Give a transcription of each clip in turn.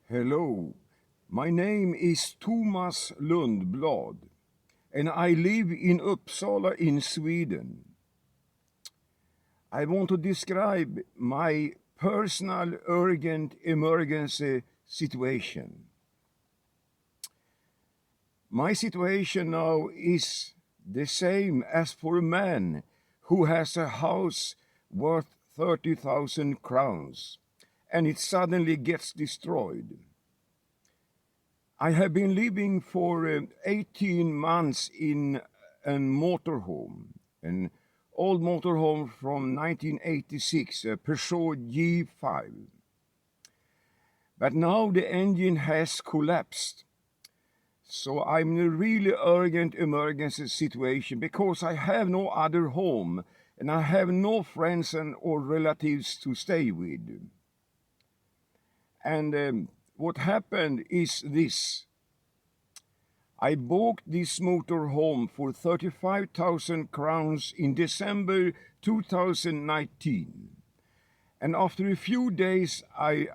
Hello, my name is Tomas Lundblad and I live in Uppsala in Sweden. I want to describe my personal urgent emergency situation. My situation now is the same as for a man who has a house worth 30,000 crowns and it suddenly gets destroyed. I have been living for 18 months in a motorhome, an old motorhome from 1986, a Peugeot G5. But now the engine has collapsed. So I'm in a really urgent emergency situation because I have no other home and I have no friends or relatives to stay with. And what happened is this. I bought this motorhome for 35,000 crowns in December 2019. And after a few days, I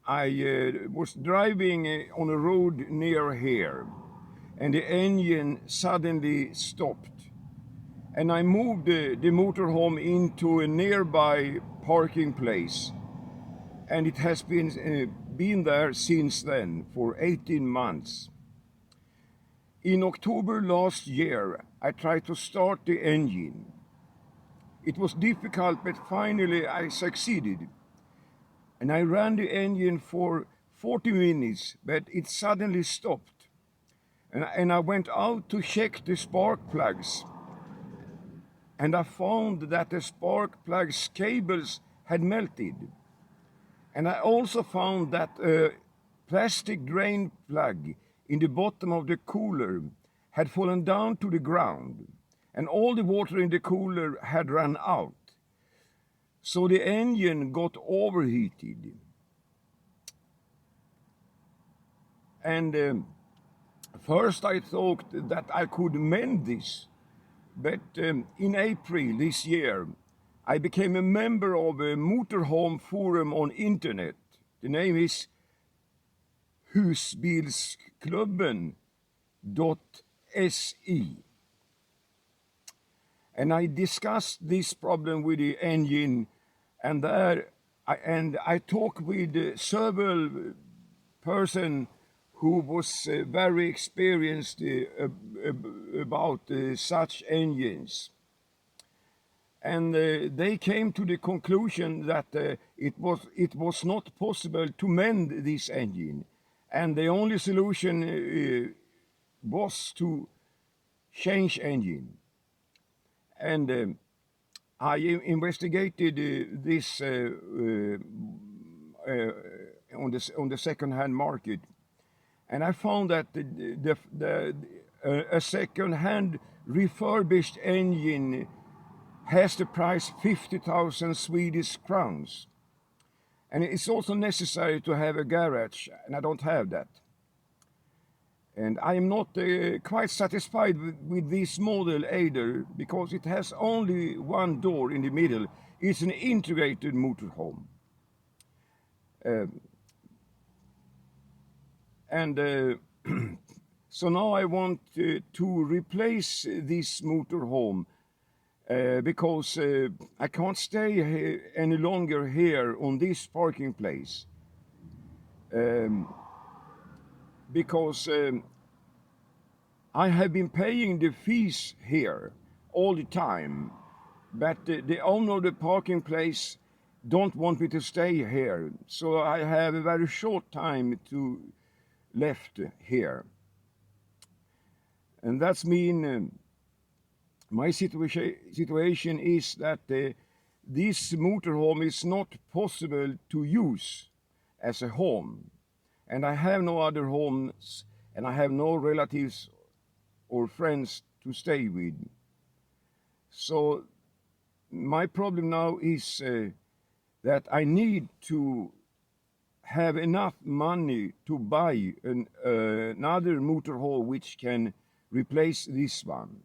was driving on a road near here, and the engine suddenly stopped. And I moved the motorhome into a nearby parking place, and it has been there since then for 18 months. In October last year, I tried to start the engine. It was difficult, but finally I succeeded. And I ran the engine for 40 minutes, but it suddenly stopped. And I went out to check the spark plugs. And I found that the spark plugs cables had melted. And I also found that a plastic drain plug in the bottom of the cooler had fallen down to the ground. And all the water in the cooler had run out. So the engine got overheated. And first I thought that I could mend this. But in April this year, I became a member of a motorhome forum on internet. The name is husbilsklubben.se. And I discussed this problem with the engine, and I talked with several person who was very experienced about such engines. And they came to the conclusion that it was not possible to mend this engine, and the only solution was to change engine. And I investigated this on the second-hand market, and I found that a second-hand refurbished engine has the price 50,000 Swedish crowns. And it's also necessary to have a garage, and I don't have that. And I am not quite satisfied with this model either, because it has only one door in the middle. It's an integrated motorhome. So now I want to replace this motorhome because I can't stay any longer here on this parking place. Because I have been paying the fees here all the time, but the owner of the parking place don't want me to stay here, so I have a very short time to left here. And that's mean my situation is that this motorhome is not possible to use as a home. And I have no other homes, and I have no relatives or friends to stay with. So my problem now is that I need to have enough money to buy another motorhome which can replace this one.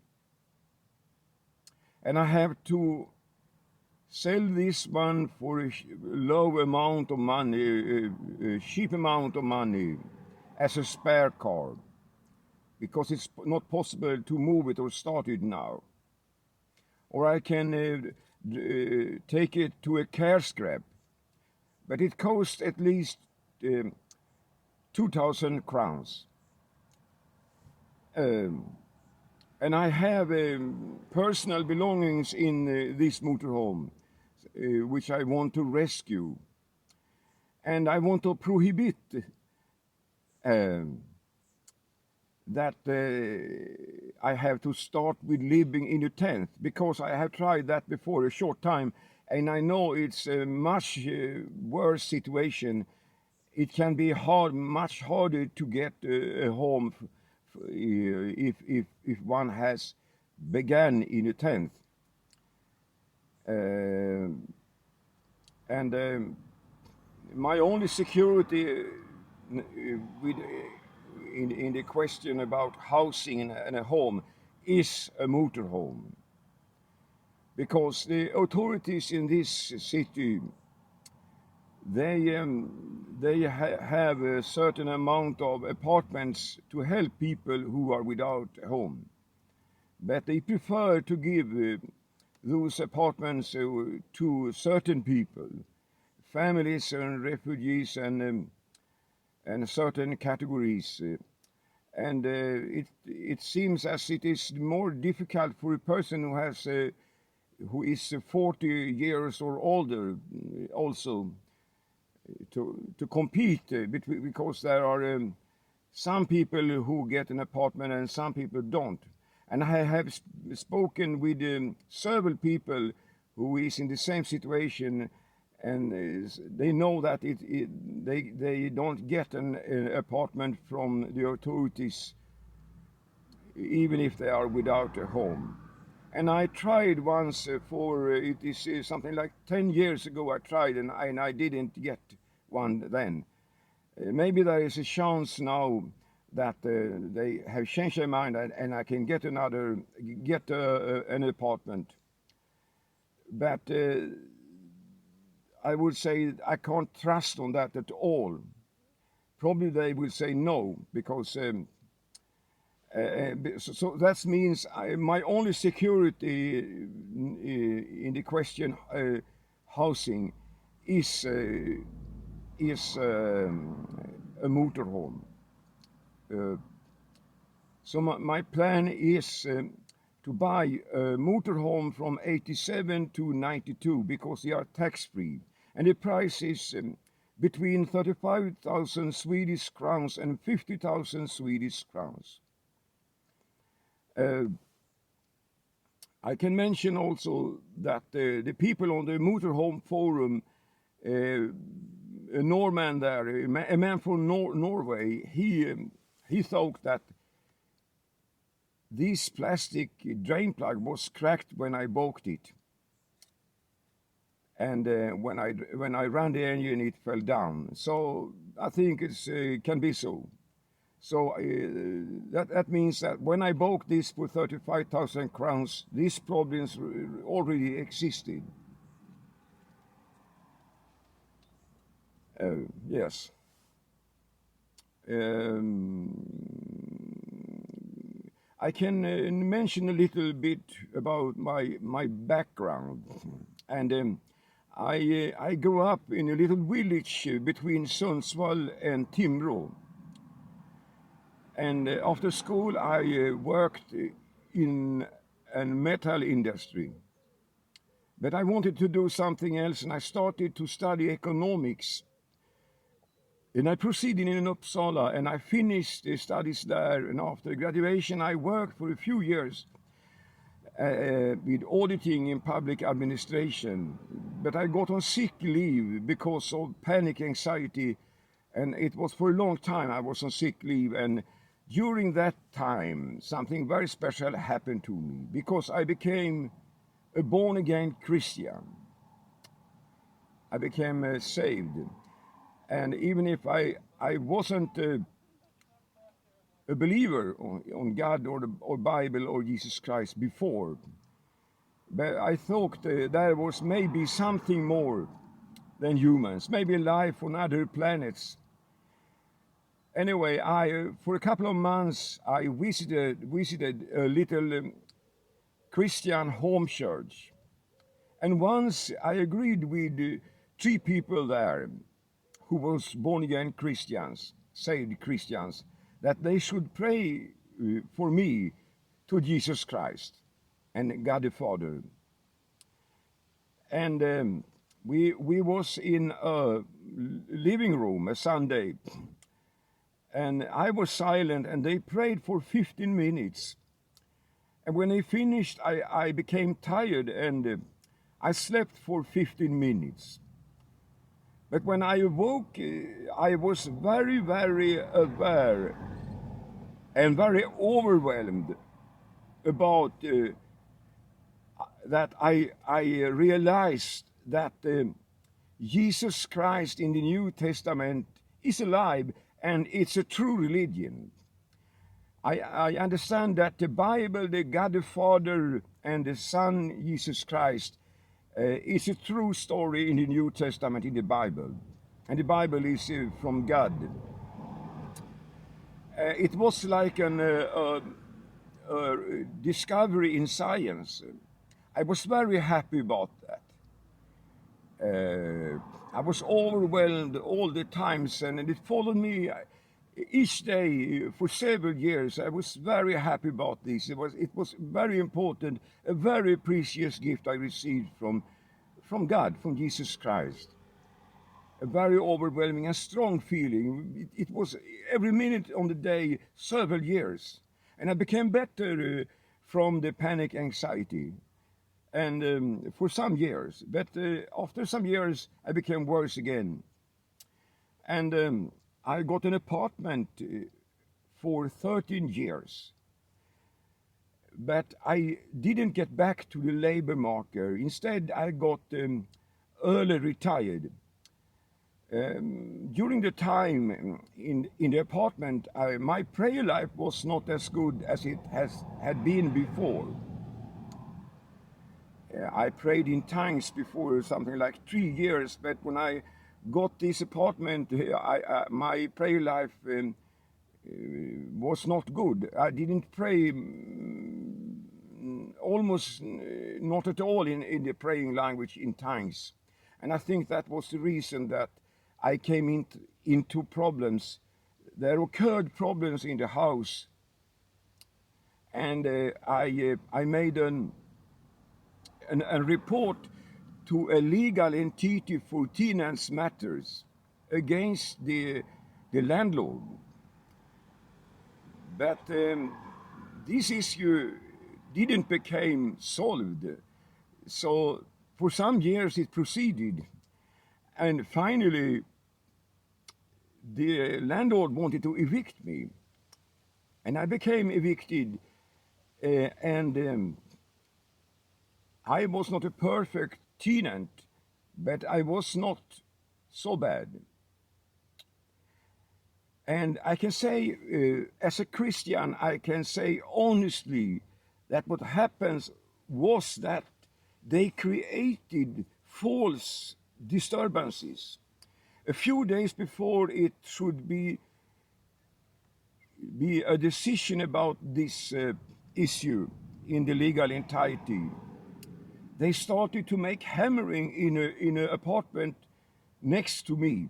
And I have to sell this one for a low amount of money, a cheap amount of money, as a spare car, because it's not possible to move it or start it now. Or I can take it to a care scrap, but it costs at least 2,000 crowns. And I have personal belongings in this motorhome, which I want to rescue. And I want to prohibit that I have to start with living in a tent, because I have tried that before a short time, and I know it's a much worse situation. It can be much harder to get a home if one has begun in a tent. My only security in the question about housing in a home is a motorhome, because the authorities in this city, they have a certain amount of apartments to help people who are without a home, but they prefer to give those apartments to certain people, families and refugees and certain categories. It seems as it is more difficult for a person who is 40 years or older also to compete, because there are some people who get an apartment and some people don't. And I have spoken with several people who is in the same situation, and they know that they don't get an apartment from the authorities, even if they are without a home. And I tried once it is something like 10 years ago I tried, and I didn't get one then. Maybe there is a chance now that they have changed their mind and I can get an apartment. But I would say I can't trust on that at all. Probably they will say no, because so that means my only security in the question housing is a motorhome. So my plan is to buy a motorhome from 87 to 92, because they are tax-free. And the price is between 35,000 Swedish crowns and 50,000 Swedish crowns. I can mention also that the people on the motorhome forum, a Norman there, a man from Norway, he thought that this plastic drain plug was cracked when I bought it, and when I ran the engine, it fell down. So I think it can be so. So that means that when I bought this for 35,000 crowns, these problems already existed. Yes. I can mention a little bit about my background. And I grew up in a little village between Sundsvall and Timrå. And after school, I worked in a metal industry. But I wanted to do something else, and I started to study economics. And I proceeded in UPPSALA, and I finished the studies there. And after graduation, I worked for a few years with auditing in public administration. But I got on sick leave because of panic anxiety, and it was for a long time I was on sick leave. And during that time, something very special happened to me, because I became a born-again Christian. I became saved. And even if I wasn't a believer on God or Bible or Jesus Christ before, But I thought there was maybe something more than humans, maybe life on other planets. Anyway, for a couple of months I visited a little Christian home church, and once I agreed with three people there who was born again Christians, saved Christians, that they should pray for me to Jesus Christ and God the Father. And we was in a living room a Sunday, and I was silent, and they prayed for 15 minutes. And when they finished, I became tired, and I slept for 15 minutes. But when I awoke, I was very, very aware and very overwhelmed about that I realized that Jesus Christ in the New Testament is alive, and it's a true religion. I understand that the Bible, the God the Father and the Son Jesus Christ, is a true story in the New Testament, in the Bible. And the Bible is from God. It was like a discovery in science. I was very happy about that. I was overwhelmed all the times, and it followed me each day for several years. I was very happy about this. It was very important, a very precious gift I received from God, from Jesus Christ. A very overwhelming and strong feeling. It was every minute on the day, several years. And I became better from the panic anxiety. And for some years. But after some years, I became worse again. And I got an apartment for 13 years. But I didn't get back to the labor market. Instead, I got early retired. During the time in the apartment, my prayer life was not as good as it had been before. I prayed in tongues before something like 3 years, but when I got this apartment, my prayer life was not good. I didn't pray almost not at all in the praying language in tongues. And I think that was the reason that I came into problems. There occurred problems in the house, and I made a report to a legal entity for tenants matters against the landlord. But this issue didn't become solved. So for some years it proceeded, and finally the landlord wanted to evict me, and I became evicted, and I was not a perfect tenant, but I was not so bad. And I can say, as a Christian, I can say honestly that what happens was that they created false disturbances. A few days before it should be a decision about this issue in the legal entity, they started to make hammering in an apartment next to me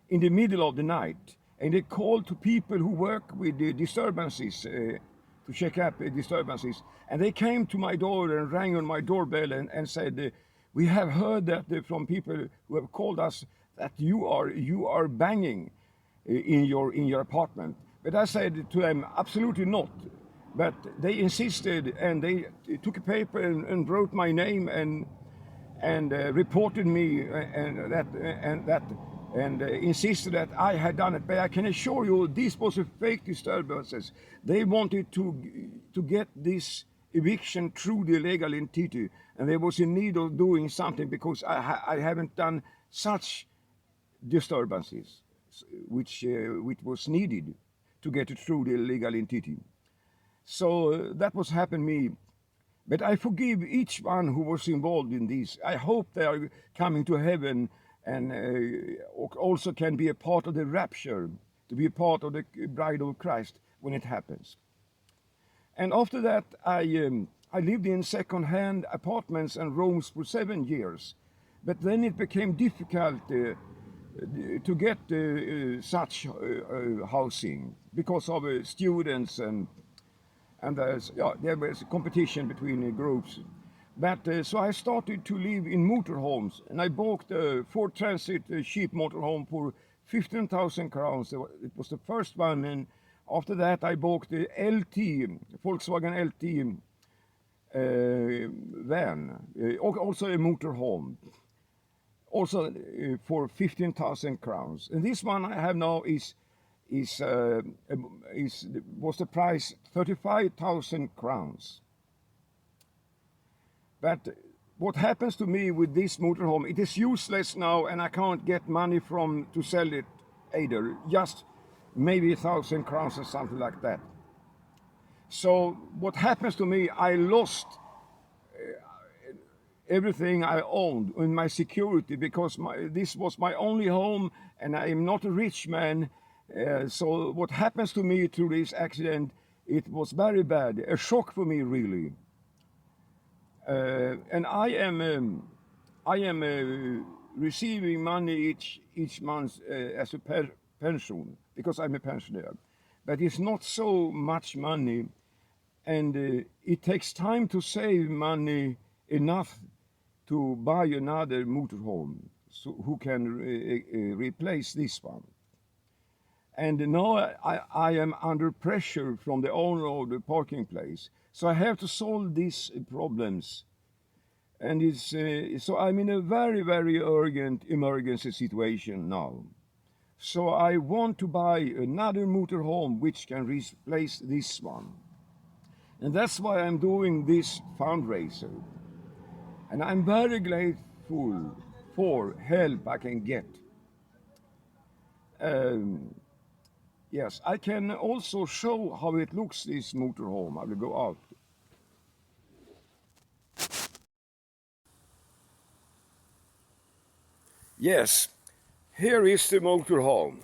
in the middle of the night. And they called to people who work with the disturbances to check up disturbances. And they came to my door and rang on my doorbell and said, we have heard that from people who have called us that you are banging in your apartment. But I said to them, absolutely not. But they insisted, and they took a paper and wrote my name and reported me and insisted that I had done it. But I can assure you, this was a fake disturbances. They wanted to get this eviction through the legal entity, and there was in need of doing something because I haven't done such disturbances, which was needed to get it through the legal entity. So that was happened me. But I forgive each one who was involved in this. I hope they are coming to heaven and also can be a part of the rapture, to be a part of the bride of Christ when it happens. And after that, I lived in second-hand apartments and rooms for 7 years. But then it became difficult to get such housing because of students and there was competition between groups. But so I started to live in motorhomes, and I bought a Ford Transit cheap motorhome for 15,000 crowns. It was the first one, and after that I bought the LT, Volkswagen LT van, also a motorhome, also for 15,000 crowns. And this one I have now was the price 35,000 crowns. But what happens to me with this motorhome, it is useless now and I can't get money to sell it either, just maybe 1,000 crowns or something like that. So what happens to me, I lost everything I owned in my security because this was my only home and I am not a rich man. So what happens to me through this accident, it was very bad, a shock for me really. And I am receiving money each month as a pension because I'm a pensioner, but it's not so much money, and it takes time to save money enough to buy another motorhome who can replace this one. And now I am under pressure from the owner of the parking place. So I have to solve these problems. And so I'm in a very, very urgent emergency situation now. So I want to buy another motorhome which can replace this one. And that's why I'm doing this fundraiser. And I'm very grateful for help I can get. Yes, I can also show how it looks, this motorhome. I will go out. Yes, here is the motorhome.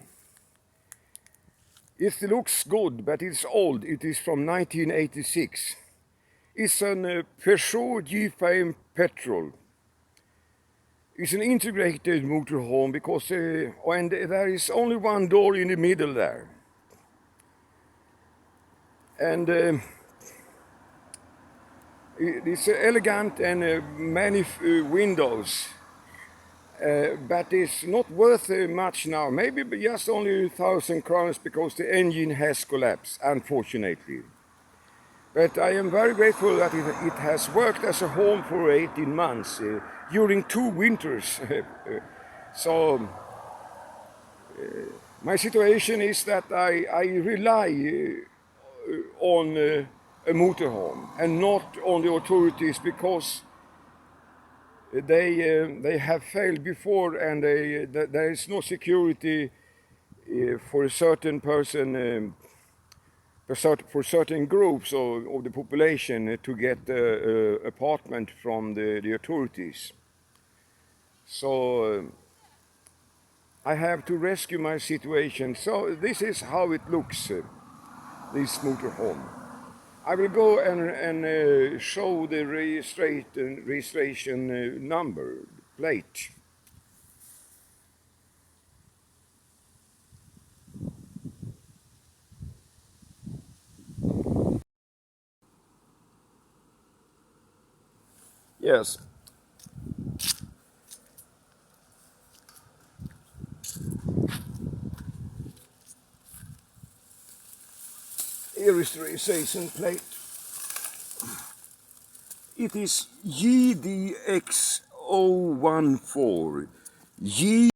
It looks good, but it's old. It is from 1986. It's an Peugeot G5 petrol. It's an integrated motorhome because and there is only one door in the middle there. And it's elegant and many windows. But it's not worth much now. Maybe just only 1,000 crowns because the engine has collapsed, unfortunately. But I am very grateful that it has worked as a home for 18 months during 2 winters. So my situation is that I rely on a motorhome and not on the authorities because they have failed before and there is no security for a certain person, for certain groups of the population to get an apartment from the authorities. So I have to rescue my situation. So this is how it looks, this motorhome. I will go and show the registration number, plate. Yes. Here is the registration plate. It is GDX014.